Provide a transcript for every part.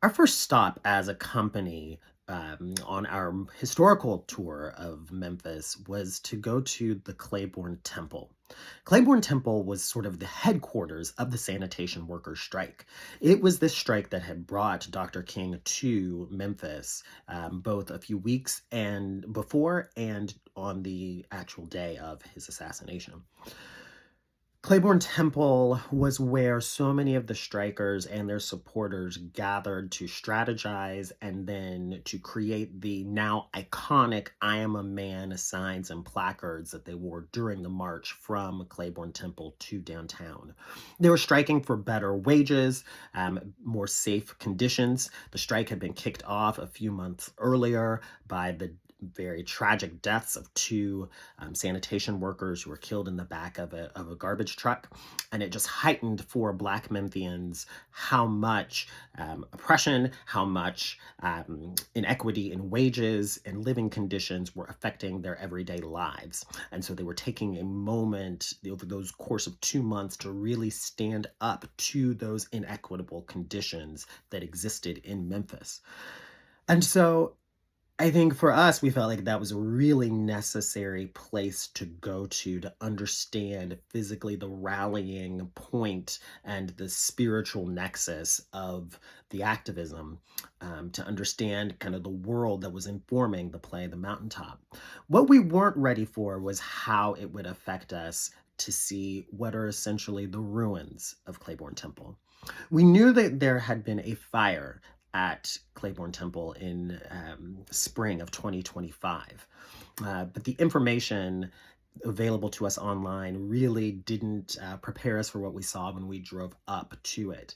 Our first stop as a company on our historical tour of Memphis was to go to the Clayborn Temple. Clayborn Temple was sort of the headquarters of the sanitation workers' strike. It was this strike that had brought Dr. King to Memphis, both a few weeks and before and on the actual day of his assassination. Clayborn Temple was where so many of the strikers and their supporters gathered to strategize and then to create the now iconic I Am a Man signs and placards that they wore during the march from Clayborn Temple to downtown. They were striking for better wages, more safe conditions. The strike had been kicked off a few months earlier by the very tragic deaths of two sanitation workers who were killed in the back of a garbage truck. And it just heightened for Black Memphians how much oppression, how much inequity in wages and living conditions were affecting their everyday lives. And so they were taking a moment over those course of 2 months to really stand up to those inequitable conditions that existed in Memphis. And so I think for us, we felt like that was a really necessary place to go to understand physically the rallying point and the spiritual nexus of the activism, to understand kind of the world that was informing the play The Mountaintop. What we weren't ready for was how it would affect us to see what are essentially the ruins of Claiborne Temple. We knew that there had been a fire at Clayborn Temple in spring of 2025. But the information available to us online really didn't prepare us for what we saw when we drove up to it.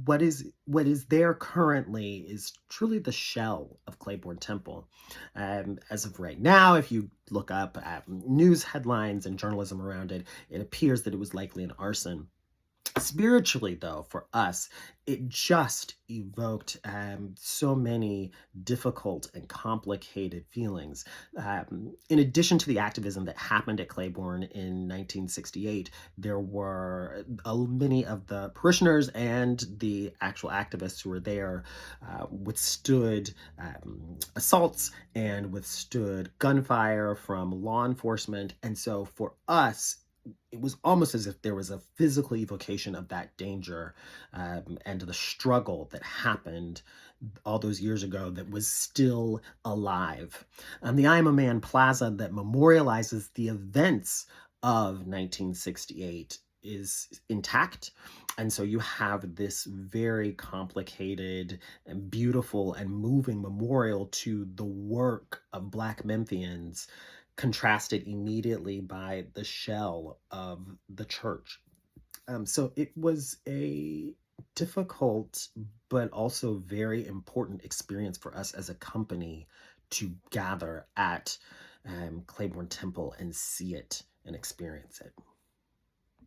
What is there currently is truly the shell of Clayborn Temple. As of right now, if you look up news headlines and journalism around it, it appears that it was likely an arson. Spiritually, though, for us, it just evoked so many difficult and complicated feelings. In addition to the activism that happened at Claiborne in 1968, there were many of the parishioners and the actual activists who were there withstood assaults and withstood gunfire from law enforcement. And so for us, it was almost as if there was a physical evocation of that danger, and the struggle that happened all those years ago that was still alive. The I Am a Man Plaza that memorializes the events of 1968 is intact. And so you have this very complicated and beautiful and moving memorial to the work of Black Memphians, contrasted immediately by the shell of the church. So it was a difficult but also very important experience for us as a company to gather at Claiborne Temple and see it and experience it.